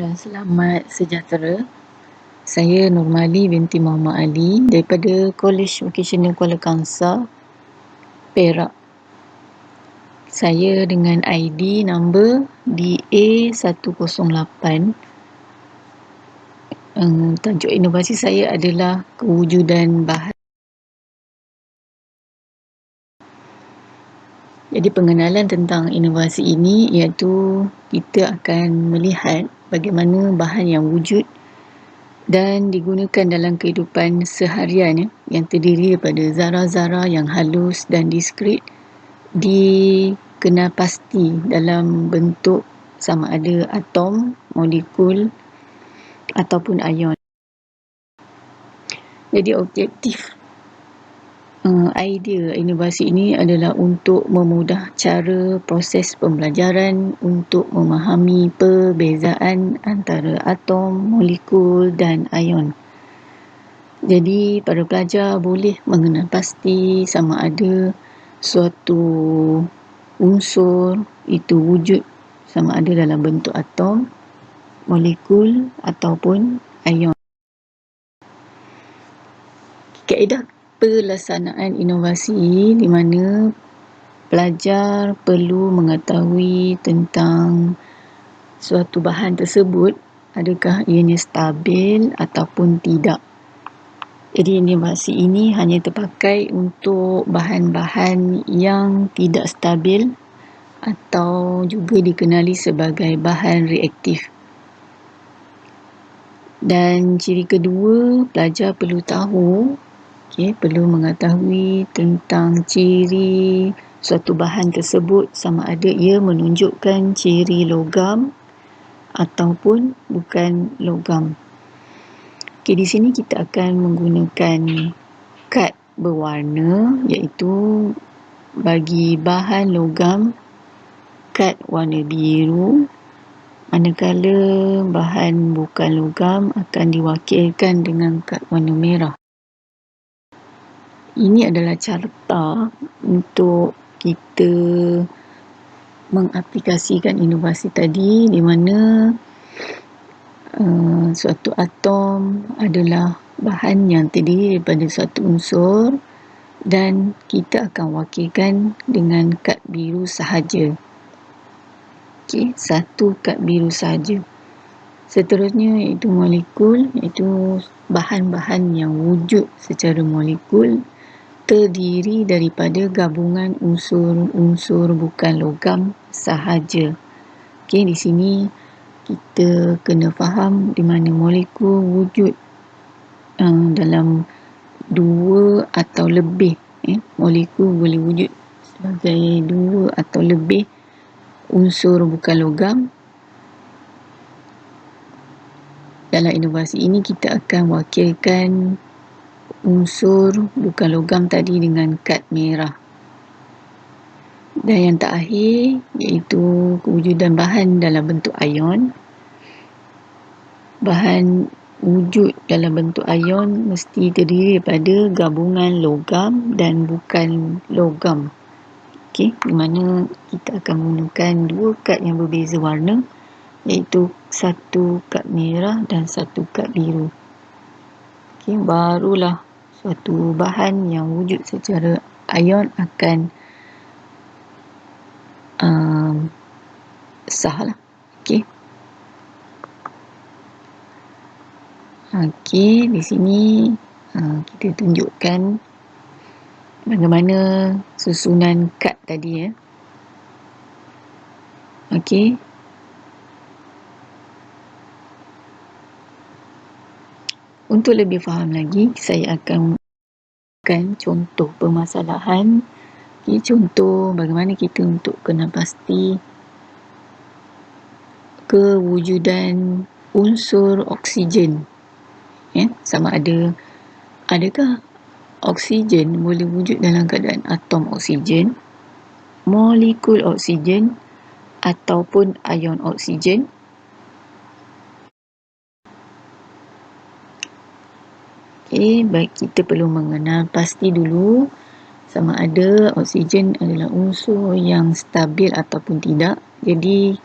dan selamat sejahtera. Saya Nurmali binti Muhammad Ali daripada Kolej Vocasional Kuala Kangsar, Perak. Saya dengan ID number DA108. Tajuk inovasi saya adalah kewujudan bahan. Jadi pengenalan tentang inovasi ini iaitu kita akan melihat bagaimana bahan yang wujud dan digunakan dalam kehidupan seharian yang terdiri daripada zarah-zarah yang halus dan diskret dikenalpasti dalam bentuk sama ada atom, molekul ataupun ion. Jadi objektif idea inovasi ini adalah untuk memudah cara proses pembelajaran untuk memahami perbezaan antara atom, molekul dan ion. Jadi para pelajar boleh mengenal pasti sama ada suatu unsur itu wujud sama ada dalam bentuk atom, molekul ataupun ion. Kaedah pelaksanaan inovasi di mana pelajar perlu mengetahui tentang suatu bahan tersebut, adakah ianya stabil ataupun tidak. Jadi inovasi ini hanya terpakai untuk bahan-bahan yang tidak stabil atau juga dikenali sebagai bahan reaktif. Dan ciri kedua, pelajar perlu tahu perlu mengetahui tentang ciri suatu bahan tersebut sama ada ia menunjukkan ciri logam ataupun bukan logam. Di sini kita akan menggunakan kad berwarna iaitu bagi bahan logam kad warna biru, manakala bahan bukan logam akan diwakilkan dengan kad warna merah. Ini adalah carta untuk kita mengaplikasikan inovasi tadi, di mana suatu atom adalah bahan yang terdiri daripada suatu unsur dan kita akan wakilkan dengan kad biru sahaja. Satu kad biru sahaja. Seterusnya iaitu molekul, iaitu bahan-bahan yang wujud secara molekul terdiri daripada gabungan unsur-unsur bukan logam sahaja. Di sini kita kena faham di mana molekul wujud dalam dua atau lebih. Molekul boleh wujud sebagai dua atau lebih unsur bukan logam. Dalam inovasi ini kita akan wakilkan unsur bukan logam tadi dengan kad merah. Dan yang terakhir iaitu kewujudan bahan dalam bentuk ion. Bahan wujud dalam bentuk ion mesti terdiri daripada gabungan logam dan bukan logam. Di mana kita akan menggunakan dua kad yang berbeza warna, iaitu satu kad merah dan satu kad biru. Barulah suatu bahan yang wujud secara ion akan sah lah. Di sini kita tunjukkan bagaimana susunan kad tadi. Untuk lebih faham lagi, saya akan contoh permasalahan. Contoh bagaimana kita untuk kenal pasti kewujudan unsur oksigen. Sama ada adakah oksigen boleh wujud dalam keadaan atom oksigen, molekul oksigen ataupun ion oksigen. Baik, kita perlu mengenal pasti dulu sama ada oksigen adalah unsur yang stabil ataupun tidak. Jadi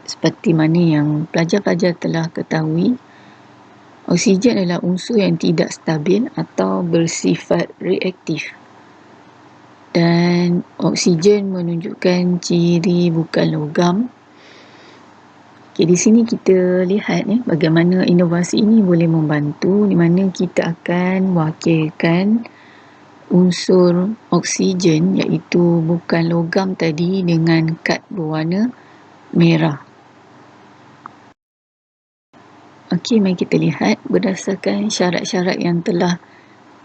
seperti mana yang pelajar-pelajar telah ketahui, oksigen adalah unsur yang tidak stabil atau bersifat reaktif. Dan oksigen menunjukkan ciri bukan logam. Okay, di sini kita lihat bagaimana inovasi ini boleh membantu, di mana kita akan wakilkan unsur oksigen iaitu bukan logam tadi dengan kad berwarna merah. Okey, mari kita lihat berdasarkan syarat-syarat yang telah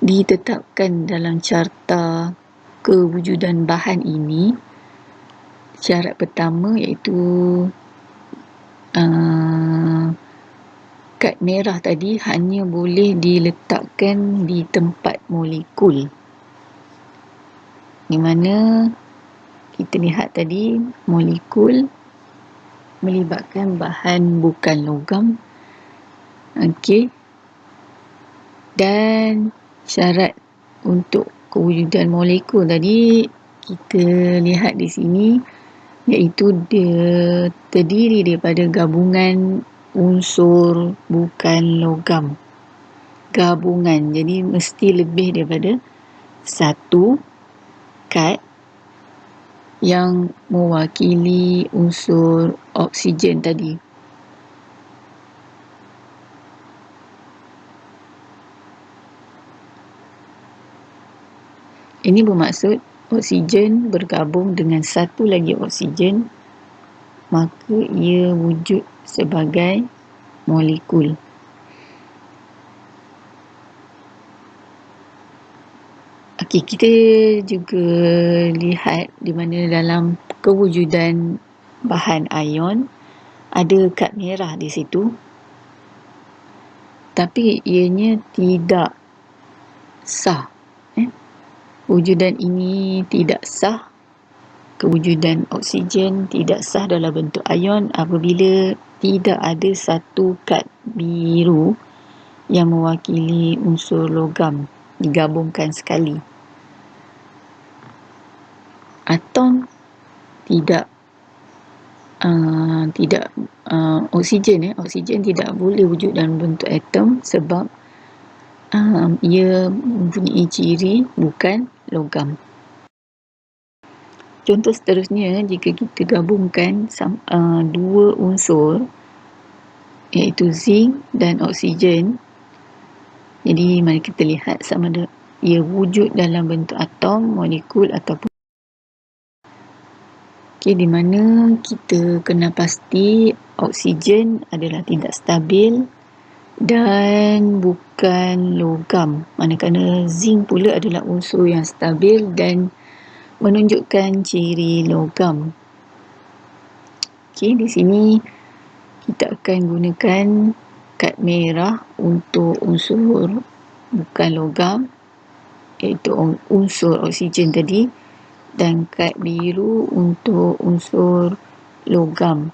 ditetapkan dalam carta kewujudan bahan ini. Syarat pertama iaitu kad merah tadi hanya boleh diletakkan di tempat molekul, di mana kita lihat tadi molekul melibatkan bahan bukan logam. Okey, dan syarat untuk kewujudan molekul tadi kita lihat di sini, iaitu dia terdiri daripada gabungan unsur bukan logam. Gabungan, jadi mesti lebih daripada satu kad yang mewakili unsur oksigen tadi. Ini bermaksud oksigen bergabung dengan satu lagi oksigen, maka ia wujud sebagai molekul. Okey, kita juga lihat di mana dalam kewujudan bahan ion ada kad merah di situ, tapi ianya tidak sah. Wujudan ini tidak sah. Kewujudan oksigen tidak sah dalam bentuk ion apabila tidak ada satu kad biru yang mewakili unsur logam digabungkan sekali. Atom oksigen tidak boleh wujud dalam bentuk atom sebab ia mempunyai ciri bukan logam. Contoh seterusnya, jika kita gabungkan dua unsur iaitu zinc dan oksigen, jadi mari kita lihat sama ada ia wujud dalam bentuk atom, molekul ataupun. Okey, di mana kita kena pasti oksigen adalah tidak stabil dan bukan logam, manakala zinc pula adalah unsur yang stabil dan menunjukkan ciri logam. Okey, di sini kita akan gunakan kad merah untuk unsur bukan logam iaitu unsur oksigen tadi, dan kad biru untuk unsur logam.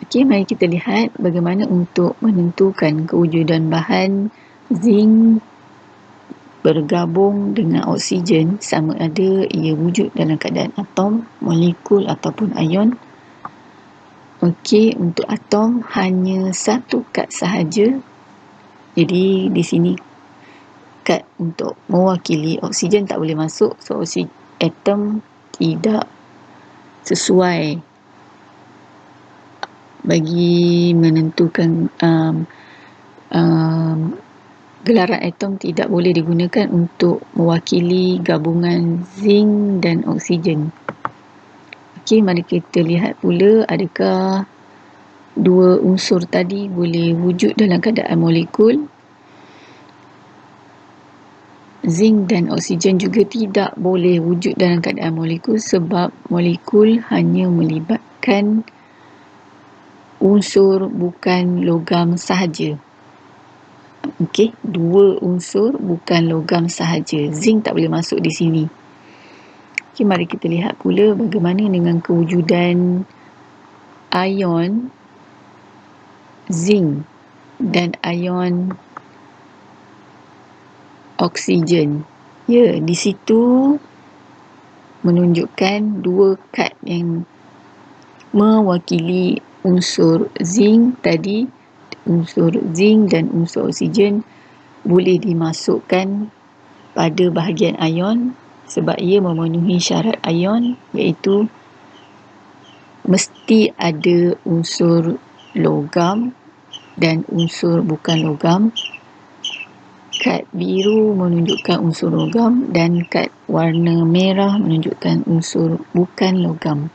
Okey, mari kita lihat bagaimana untuk menentukan kewujudan bahan zinc bergabung dengan oksigen, sama ada ia wujud dalam keadaan atom, molekul ataupun ion. Okey, untuk atom hanya satu kad sahaja. Jadi di sini kad untuk mewakili oksigen tak boleh masuk, so atom tidak sesuai bagi menentukan gelaran atom tidak boleh digunakan untuk mewakili gabungan zinc dan oksigen. Okey, mari kita lihat pula adakah dua unsur tadi boleh wujud dalam keadaan molekul. Zinc dan oksigen juga tidak boleh wujud dalam keadaan molekul sebab molekul hanya melibatkan unsur bukan logam sahaja. Okey, dua unsur bukan logam sahaja. Zinc tak boleh masuk di sini. Okey, mari kita lihat pula bagaimana dengan kewujudan ion zinc dan ion oksigen. Ya, di situ menunjukkan dua kad yang mewakili unsur zinc tadi. Unsur zinc dan unsur oksigen boleh dimasukkan pada bahagian ion sebab ia memenuhi syarat ion, iaitu mesti ada unsur logam dan unsur bukan logam. Kad biru menunjukkan unsur logam dan kad warna merah menunjukkan unsur bukan logam.